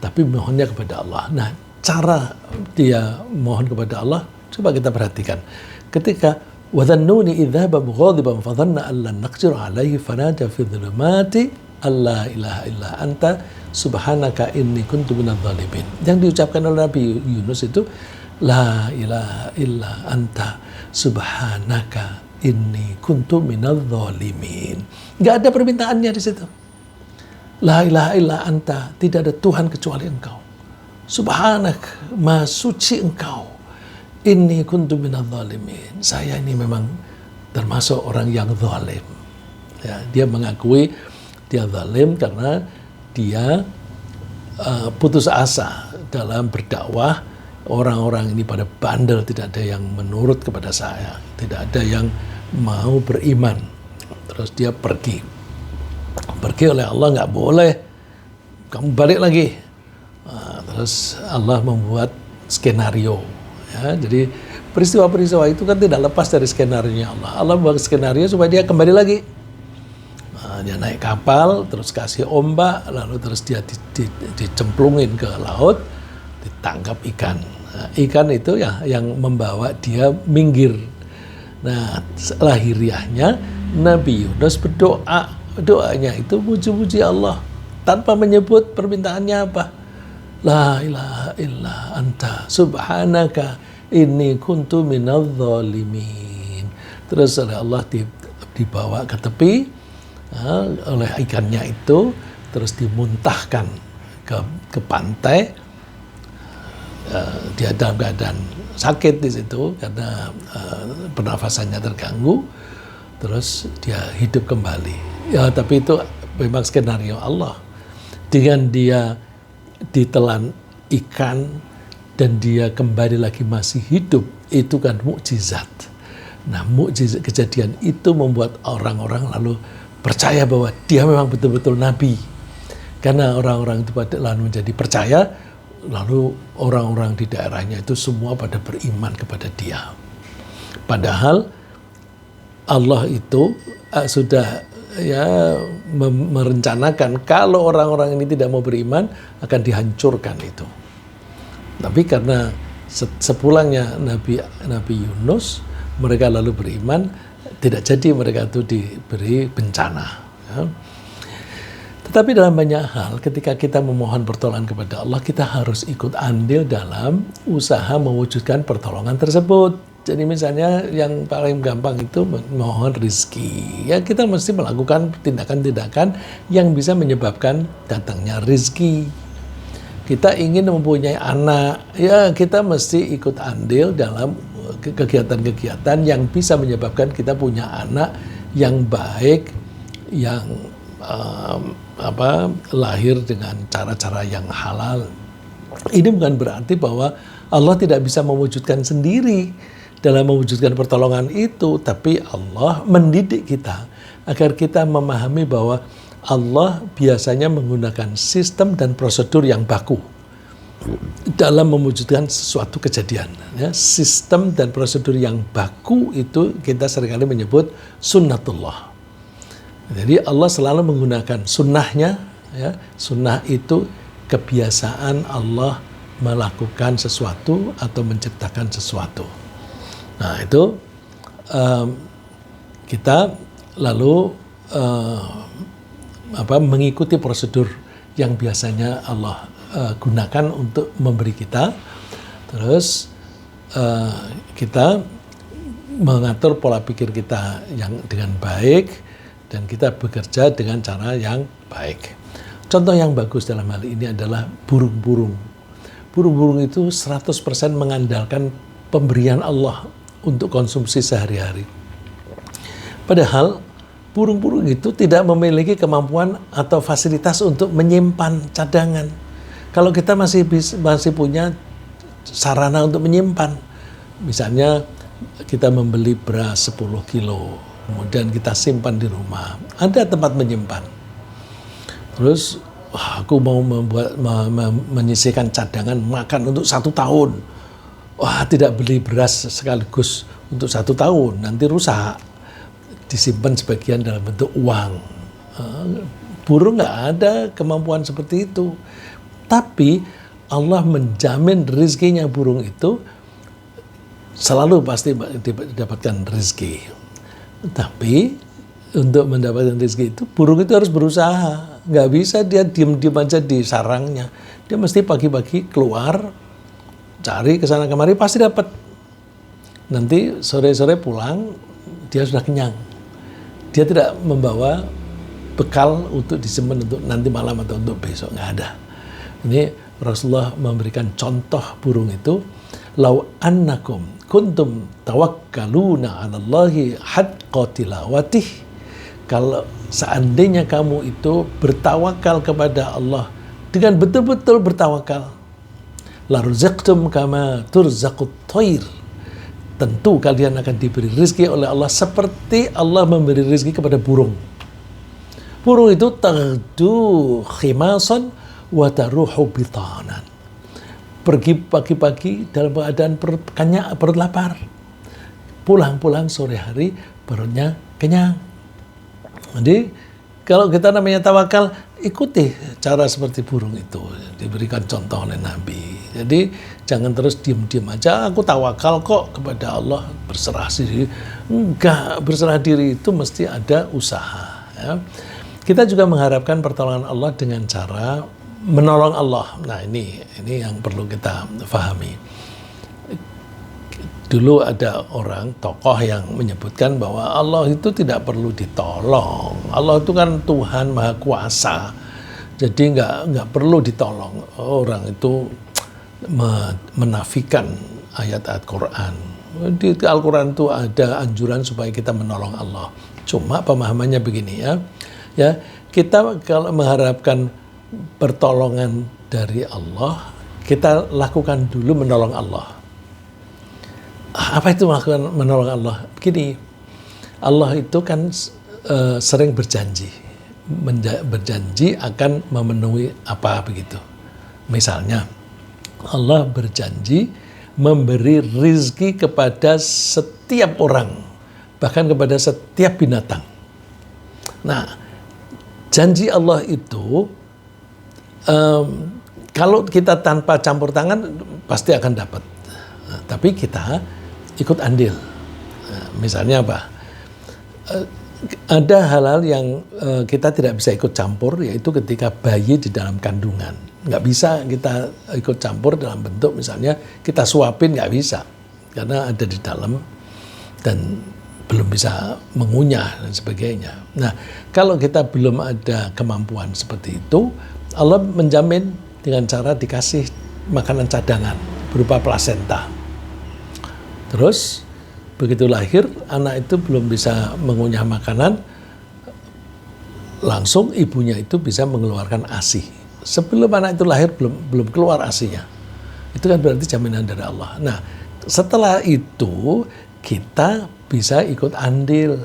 Tapi mohonnya kepada Allah. Nah, cara dia mohon kepada Allah, coba kita perhatikan. Ketika وَذَنُّونِ إِذْ ذَهَبَ مُغَاضِبًا فَظَنَّ أَن لَّن نَّقْدِرَ عَلَيْهِ فَنَادَىٰ فِي الظُّلُمَاتِ أَن لَّا إِلَٰهَ إِلَّا أَنتَ سُبْحَانَكَ إِنِّي كُنتُ مِنَ الظَّالِمِينَ. Yang diucapkan oleh Nabi Yunus itu La ilaha illa anta subhanaka inni kuntu minadh dhalimin. Enggak ada permintaannya di situ. La ilaha illa anta, tidak ada Tuhan kecuali Engkau. Subhanak, maha suci Engkau. Inni kuntu minadh dhalimin. Saya ini memang termasuk orang yang zalim. Ya, dia mengakui dia zalim karena dia putus asa dalam berdakwah. Orang-orang ini pada bandel, tidak ada yang menurut kepada saya, tidak ada yang mau beriman. Terus dia pergi oleh Allah, nggak boleh, kamu balik lagi. Nah, terus Allah membuat skenario. Ya, jadi peristiwa-peristiwa itu kan tidak lepas dari skenario Allah. Allah buat skenario supaya dia kembali lagi. Nah, dia naik kapal, terus kasih ombak, lalu terus dia dicemplungin ke laut, ditangkap ikan. Nah, ikan itu ya yang membawa dia minggir. Nah, lahiriahnya Nabi Yunus berdoa. Doanya itu puji-puji Allah tanpa menyebut permintaannya apa. La ilaha illa anta subhanaka inni kuntu minadh dhalimin. Terus oleh Allah dibawa ke tepi oleh ikannya itu, terus dimuntahkan ke pantai. Dia dalam keadaan sakit di situ karena pernafasannya terganggu, terus dia hidup kembali. Ya, tapi itu memang skenario Allah. Dengan dia ditelan ikan dan dia kembali lagi masih hidup, itu kan mukjizat. Nah, mukjizat kejadian itu membuat orang-orang lalu percaya bahwa dia memang betul-betul nabi. Karena orang-orang itu lalu menjadi percaya. Lalu orang-orang di daerahnya itu semua pada beriman kepada dia. Padahal Allah itu sudah merencanakan kalau orang-orang ini tidak mau beriman akan dihancurkan itu. Tapi karena sepulangnya Nabi Yunus, mereka lalu beriman, tidak jadi mereka itu diberi bencana. Ya. Tetapi dalam banyak hal, ketika kita memohon pertolongan kepada Allah, kita harus ikut andil dalam usaha mewujudkan pertolongan tersebut. Jadi misalnya yang paling gampang itu memohon rezeki. Ya kita mesti melakukan tindakan-tindakan yang bisa menyebabkan datangnya rezeki. Kita ingin mempunyai anak, ya kita mesti ikut andil dalam kegiatan-kegiatan yang bisa menyebabkan kita punya anak yang baik, yang lahir dengan cara-cara yang halal. Ini bukan berarti bahwa Allah tidak bisa mewujudkan sendiri dalam mewujudkan pertolongan itu, tapi Allah mendidik kita agar kita memahami bahwa Allah biasanya menggunakan sistem dan prosedur yang baku dalam mewujudkan sesuatu kejadian. Ya, sistem dan prosedur yang baku itu kita seringkali menyebut sunnatullah. Jadi Allah selalu menggunakan sunnahnya. Ya, sunnah itu kebiasaan Allah melakukan sesuatu atau menciptakan sesuatu. Nah itu kita lalu mengikuti prosedur yang biasanya Allah gunakan untuk memberi kita. Terus kita mengatur pola pikir kita yang dengan baik dan kita bekerja dengan cara yang baik. Contoh yang bagus dalam hal ini adalah burung-burung. Burung-burung itu 100% mengandalkan pemberian Allah untuk konsumsi sehari-hari. Padahal burung-burung itu tidak memiliki kemampuan atau fasilitas untuk menyimpan cadangan. Kalau kita masih punya sarana untuk menyimpan, misalnya kita membeli beras 10 kilo, kemudian kita simpan di rumah, ada tempat menyimpan. Terus aku mau menyisihkan cadangan makan untuk 1 tahun. Wah, tidak beli beras sekaligus untuk 1 tahun, nanti rusak. Disimpan sebagian dalam bentuk uang. Burung nggak ada kemampuan seperti itu. Tapi Allah menjamin rezekinya burung itu selalu pasti didapatkan rezeki. Tapi untuk mendapatkan rezeki itu burung itu harus berusaha. Nggak bisa dia diam-diam aja di sarangnya. Dia mesti pagi-pagi keluar, cari kesana kemari, pasti dapat. Nanti sore-sore pulang dia sudah kenyang. Dia tidak membawa bekal untuk disimpan untuk nanti malam atau untuk besok, nggak ada. Ini Rasulullah memberikan contoh burung itu, lau annakum kuntum tawakkaluna 'alallahi haqqa tilawatih. Kalau seandainya kamu itu bertawakal kepada Allah dengan betul-betul bertawakal, la ruzaqtum kama turzaqut thair. Tentu kalian akan diberi rezeki oleh Allah seperti Allah memberi rezeki kepada burung. Burung itu taghdu khimasan wa taruhu bitanan. Pergi pagi-pagi dalam keadaan perut lapar. Pulang-pulang sore hari perutnya kenyang. Jadi kalau kita namanya tawakal, ikuti cara seperti burung itu. Diberikan contoh oleh Nabi. Jadi jangan terus diam-diam aja, aku tawakal kok kepada Allah, berserah diri. Enggak, berserah diri itu mesti ada usaha. Ya. Kita juga mengharapkan pertolongan Allah dengan cara menolong Allah. Nah ini yang perlu kita pahami. Dulu ada orang, tokoh yang menyebutkan bahwa Allah itu tidak perlu ditolong. Allah itu kan Tuhan Maha Kuasa. Jadi nggak perlu ditolong. Orang itu menafikan ayat-ayat Quran. Di Al-Quran itu ada anjuran supaya kita menolong Allah. Cuma pemahamannya begini ya kita kalau mengharapkan pertolongan dari Allah, kita lakukan dulu menolong Allah. Apa itu menolong Allah? Begini, Allah itu kan sering berjanji akan memenuhi apa begitu. Misalnya, Allah berjanji memberi rizki kepada setiap orang, bahkan kepada setiap binatang. Nah, janji Allah itu kalau kita tanpa campur tangan pasti akan dapat. Nah, tapi kita ikut andil. Nah, misalnya apa? Ada hal-hal yang kita tidak bisa ikut campur, yaitu ketika bayi di dalam kandungan. Nggak bisa kita ikut campur dalam bentuk misalnya kita suapin, nggak bisa. Karena ada di dalam dan belum bisa mengunyah dan sebagainya. Nah, kalau kita belum ada kemampuan seperti itu, Allah menjamin dengan cara dikasih makanan cadangan berupa plasenta. Terus begitu lahir, anak itu belum bisa mengunyah makanan, langsung ibunya itu bisa mengeluarkan ASI. Sebelum anak itu lahir belum keluar ASI-nya. Itu kan berarti jaminan dari Allah. Nah, setelah itu kita bisa ikut andil,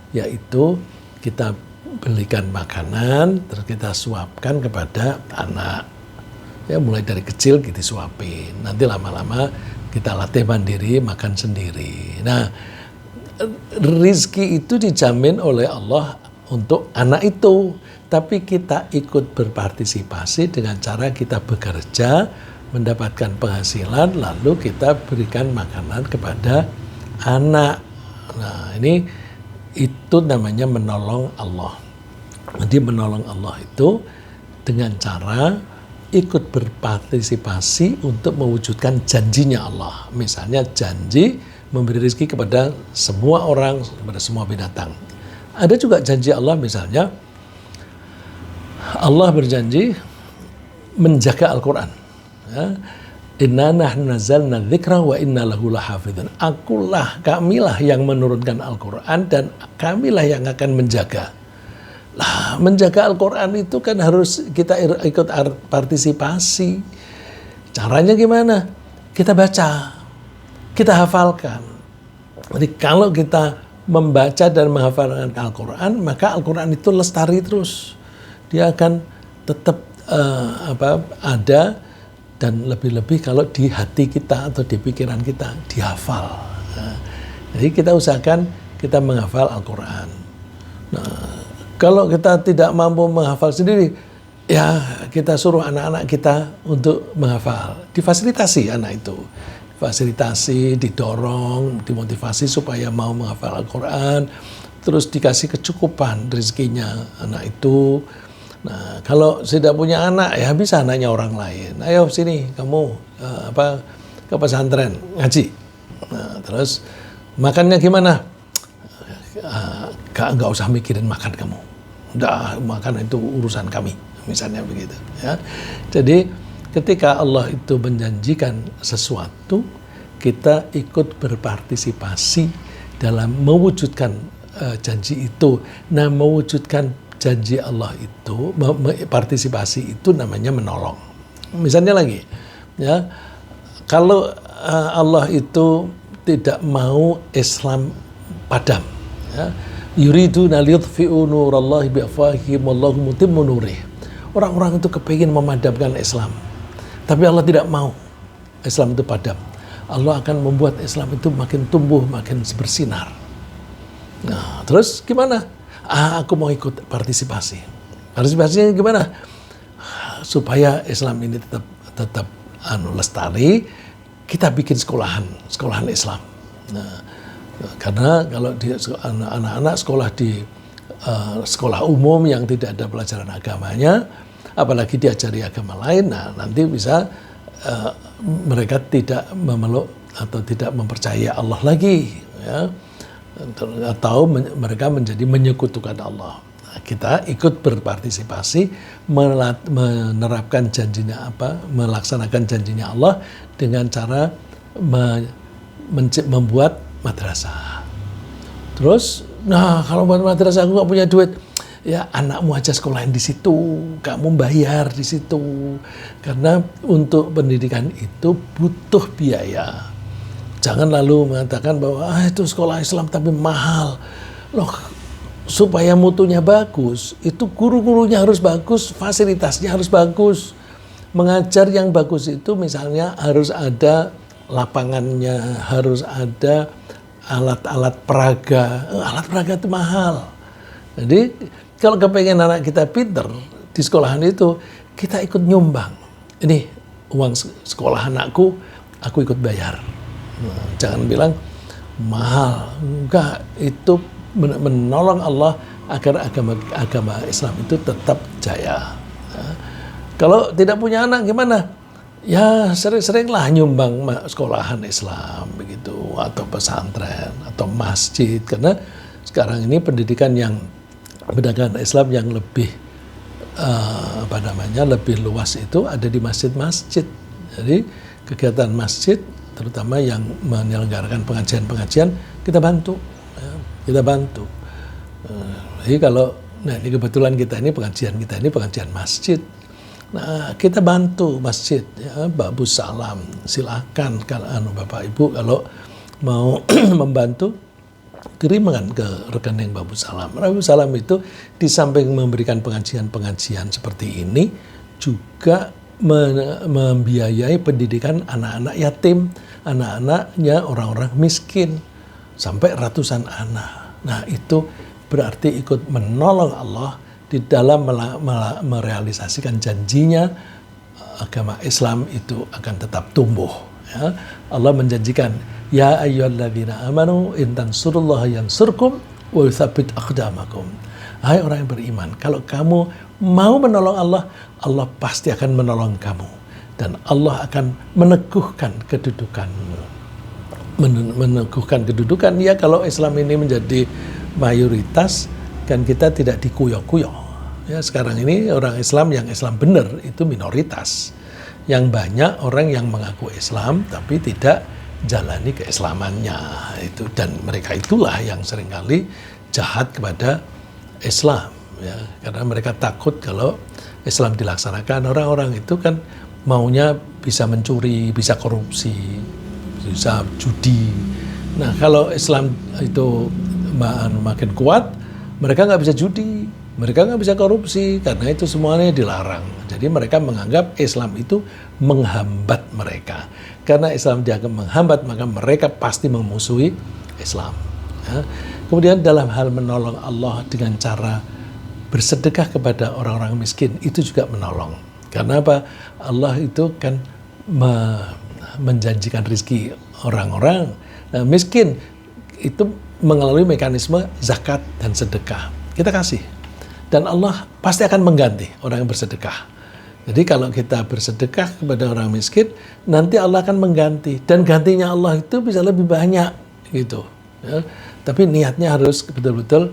yaitu kita belikan makanan, terus kita suapkan kepada anak. Ya, mulai dari kecil kita suapin. Nanti lama-lama kita latih mandiri, makan sendiri. Nah, rizki itu dijamin oleh Allah untuk anak itu. Tapi kita ikut berpartisipasi dengan cara kita bekerja, mendapatkan penghasilan, lalu kita berikan makanan kepada anak. Nah, itu namanya menolong Allah. Jadi menolong Allah itu dengan cara ikut berpartisipasi untuk mewujudkan janjinya Allah. Misalnya janji memberi rezeki kepada semua orang, kepada semua binatang. Ada juga janji Allah, misalnya Allah berjanji menjaga Al-Quran. Ya. Inna nahnu nazzalna dzikra wa inna lahu lahafidun. Kamilah yang menurunkan Al-Quran dan kamilah yang akan menjaga. Lah, menjaga Al-Quran itu kan harus kita ikut partisipasi. Caranya gimana? Kita baca, kita hafalkan. Jadi kalau kita membaca dan menghafalkan Al-Quran, maka Al-Quran itu lestari terus. Dia akan tetap ada, dan lebih-lebih kalau di hati kita atau di pikiran kita dihafal. Nah, jadi kita usahakan kita menghafal Al-Quran. Nah, kalau kita tidak mampu menghafal sendiri, ya kita suruh anak-anak kita untuk menghafal. Difasilitasi anak itu. Fasilitasi, didorong, dimotivasi supaya mau menghafal Al-Quran. Terus dikasih kecukupan rezekinya anak itu. Nah, kalau tidak punya anak, ya bisa anaknya orang lain. Ayo sini, kamu ke pesantren, ngaji. Nah, terus makannya gimana? Nggak usah mikirin makan kamu. Udah, makan itu urusan kami, misalnya begitu. Ya. Jadi ketika Allah itu menjanjikan sesuatu, kita ikut berpartisipasi dalam mewujudkan janji itu. Nah, mewujudkan janji Allah itu, partisipasi itu namanya menolong. Misalnya lagi, ya, kalau Allah itu tidak mau Islam padam, ya, yuriduna liyutfi'u nurallahi biafwahihim wallahu mutimmu nurih. Orang-orang itu kepingin memadamkan Islam, tapi Allah tidak mau Islam itu padam. Allah akan membuat Islam itu makin tumbuh, makin bersinar. Nah, terus gimana? Aku mau ikut partisipasi. Partisipasinya gimana? Supaya Islam ini tetap lestari, kita bikin sekolahan Islam. Nah, karena kalau anak-anak sekolah di sekolah umum yang tidak ada pelajaran agamanya, apalagi diajari agama lain, nah nanti bisa mereka tidak memeluk atau tidak mempercayai Allah lagi, ya, atau mereka menjadi menyekutukan Allah. Nah, kita ikut berpartisipasi menerapkan janjinya melaksanakan janjinya Allah dengan cara membuat madrasah. Terus, nah kalau buat madrasah aku nggak punya duit, ya anakmu aja sekolahin di situ, kamu bayar di situ, karena untuk pendidikan itu butuh biaya. Jangan lalu mengatakan bahwa itu sekolah Islam tapi mahal. Loh, supaya mutunya bagus, itu guru-gurunya harus bagus, fasilitasnya harus bagus. Mengajar yang bagus itu misalnya harus ada lapangannya, harus ada alat-alat peraga. Alat peraga itu mahal. Jadi kalau kepengen anak kita pinter di sekolahan itu, kita ikut nyumbang. Ini uang sekolah anakku aku ikut bayar. Nah, jangan bilang mahal, enggak, itu menolong Allah agar agama Islam itu tetap jaya. Ya. Kalau tidak punya anak gimana? Ya sering-seringlah nyumbang sekolahan Islam begitu, atau pesantren atau masjid, karena sekarang ini pendidikan Islam yang lebih lebih luas itu ada di masjid-masjid. Jadi kegiatan masjid terutama yang menyelenggarakan pengajian-pengajian kita bantu, ya, kita bantu. Jadi ini kebetulan pengajian kita ini pengajian masjid. Nah, kita bantu masjid, ya, Babu Salam. Silakan kalau Bapak Ibu kalau mau membantu, kirimkan ke rekening Babu Salam. Babu Salam itu di samping memberikan pengajian-pengajian seperti ini, juga membiayai pendidikan anak-anak yatim, anak-anaknya orang-orang miskin, sampai ratusan anak. Nah, itu berarti ikut menolong Allah di dalam merealisasikan janjinya agama Islam itu akan tetap tumbuh. Ya. Allah menjanjikan, ya ayyuhalladzina amanu in tansurullaha yansurkum wa yutsabbit aqdamakum. Hai orang yang beriman, kalau kamu mau menolong Allah, Allah pasti akan menolong kamu dan Allah akan meneguhkan kedudukanmu. Meneguhkan kedudukan, ya, kalau Islam ini menjadi mayoritas kan kita tidak dikuyok-kuyok. Ya, sekarang ini orang Islam yang Islam benar itu minoritas. Yang banyak orang yang mengaku Islam tapi tidak jalani keislamannya itu, dan mereka itulah yang seringkali jahat kepada Islam, ya, karena mereka takut kalau Islam dilaksanakan, orang-orang itu kan maunya bisa mencuri, bisa korupsi, bisa judi. Nah, kalau Islam itu makin kuat, mereka nggak bisa judi, mereka nggak bisa korupsi, karena itu semuanya dilarang. Jadi mereka menganggap Islam itu menghambat mereka. Karena Islam dianggap menghambat, maka mereka pasti memusuhi Islam. Ya. Kemudian dalam hal menolong Allah dengan cara bersedekah kepada orang-orang miskin, itu juga menolong. Karena apa? Allah itu kan menjanjikan rezeki orang-orang miskin itu melalui mekanisme zakat dan sedekah. Kita kasih. Dan Allah pasti akan mengganti orang yang bersedekah. Jadi kalau kita bersedekah kepada orang miskin, nanti Allah akan mengganti. Dan gantinya Allah itu bisa lebih banyak. Gitu. Ya. Tapi niatnya harus betul-betul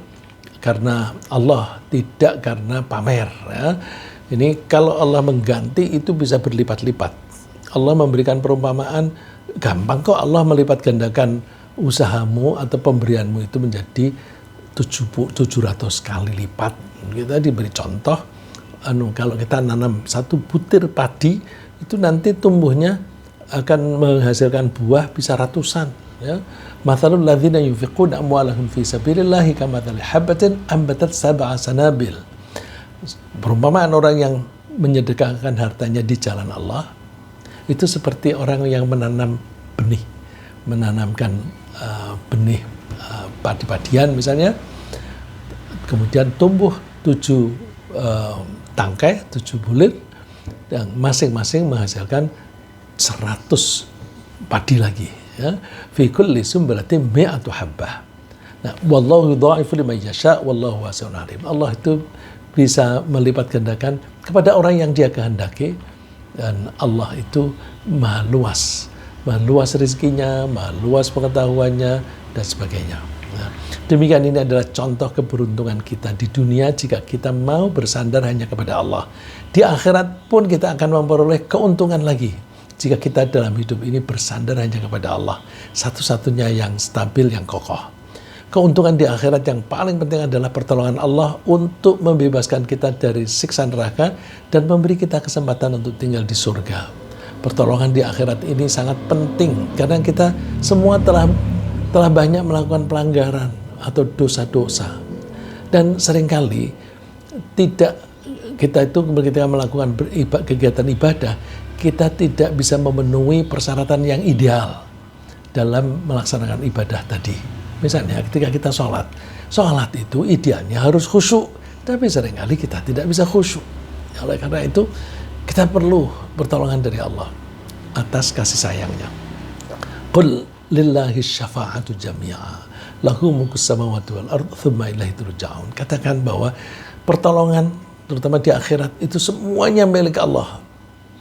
karena Allah, tidak karena pamer. Ya. Ini kalau Allah mengganti itu bisa berlipat-lipat. Allah memberikan perumpamaan, gampang kok Allah melipat gandakan usahamu atau pemberianmu itu menjadi 700 kali lipat. Kita diberi contoh, kalau kita nanam 1 butir padi, itu nanti tumbuhnya akan menghasilkan buah bisa ratusan. Ya. Mathalul ladzina yunfiquna amwalahum fi sabilillahi kamathali habatin ambatat sab'a sanabil. Perumpamaan orang yang menyedekahkan hartanya di jalan Allah itu seperti orang yang menanam benih, menanamkan benih padi-padian misalnya, kemudian tumbuh 7 tangkai, 7 bulir, dan masing-masing menghasilkan 100 padi lagi. Ya. Fi kulli sumbalatin mi'atu habbah. Nah, wallahu yudha'ifu liman yasha' wallahu wasi'un 'alim. Allah itu bisa melipat gandakan kepada orang yang Dia kehendaki, dan Allah itu maha luas rezekinya, maha luas pengetahuannya dan sebagainya. Nah, demikian ini adalah contoh keberuntungan kita di dunia jika kita mau bersandar hanya kepada Allah. Di akhirat pun kita akan memperoleh keuntungan lagi jika kita dalam hidup ini bersandar hanya kepada Allah, satu-satunya yang stabil, yang kokoh. Keuntungan di akhirat yang paling penting adalah pertolongan Allah untuk membebaskan kita dari siksa neraka dan memberi kita kesempatan untuk tinggal di surga. Pertolongan di akhirat ini sangat penting karena kita semua telah banyak melakukan pelanggaran atau dosa-dosa. Dan seringkali kita ketika melakukan kegiatan ibadah, kita tidak bisa memenuhi persyaratan yang ideal dalam melaksanakan ibadah tadi. Misalnya ketika kita sholat itu idealnya harus khusyuk, tapi seringkali kita tidak bisa khusyuk. Oleh karena itu kita perlu pertolongan dari Allah. atas kasih sayangnya. Qul lillahi syafa'atu jami'a lahu mulkus samawati wal ardh tsumma ilaihi turja'un. Katakan bahwa pertolongan terutama di akhirat itu semuanya milik Allah.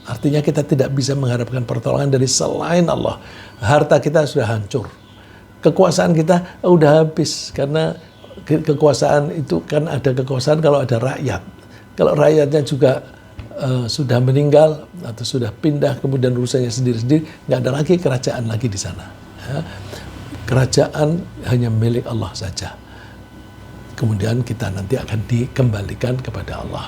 Artinya kita tidak bisa mengharapkan pertolongan dari selain Allah. Harta kita sudah hancur. Kekuasaan kita udah habis, karena kekuasaan itu kan ada kekuasaan kalau ada rakyat. Kalau rakyatnya juga sudah meninggal atau sudah pindah kemudian urusannya sendiri-sendiri, nggak ada lagi kerajaan lagi di sana. Ya. Kerajaan hanya milik Allah saja. Kemudian kita nanti akan dikembalikan kepada Allah.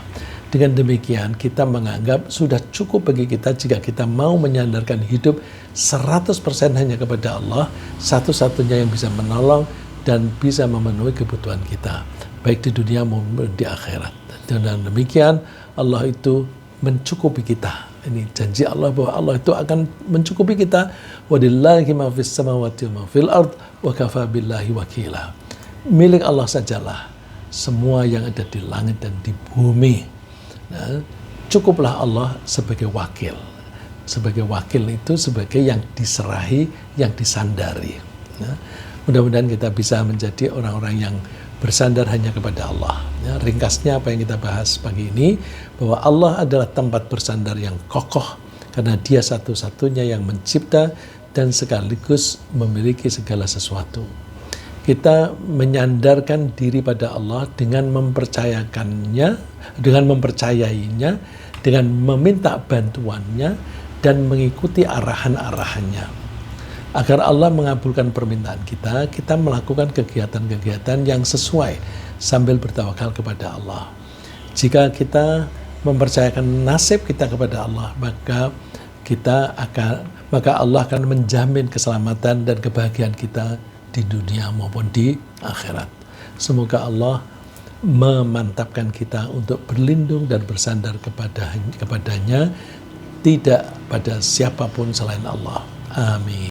Dengan demikian kita menganggap sudah cukup bagi kita jika kita mau menyandarkan hidup 100% hanya kepada Allah, satu-satunya yang bisa menolong dan bisa memenuhi kebutuhan kita, baik di dunia maupun di akhirat. Dengan demikian Allah itu mencukupi kita. Ini janji Allah bahwa Allah itu akan mencukupi kita. Walillahi ma fis samawati wa ma fil ard wa kafa billahi wakila. Milik Allah sajalah semua yang ada di langit dan di bumi. Nah, cukuplah Allah sebagai wakil. Sebagai wakil itu sebagai yang diserahi, yang disandari. Nah, mudah-mudahan kita bisa menjadi orang-orang yang bersandar hanya kepada Allah. Ya, ringkasnya apa yang kita bahas pagi ini, bahwa Allah adalah tempat bersandar yang kokoh karena Dia satu-satunya yang mencipta dan sekaligus memiliki segala sesuatu. Kita menyandarkan diri pada Allah dengan mempercayakannya, dengan mempercayainya, dengan meminta bantuannya dan mengikuti arahan-arahannya. Agar Allah mengabulkan permintaan kita, kita melakukan kegiatan-kegiatan yang sesuai sambil bertawakal kepada Allah. Jika kita mempercayakan nasib kita kepada Allah, maka Allah akan menjamin keselamatan dan kebahagiaan kita di dunia maupun di akhirat. Semoga Allah memantapkan kita untuk berlindung dan bersandar kepadanya, tidak pada siapapun selain Allah. Amin.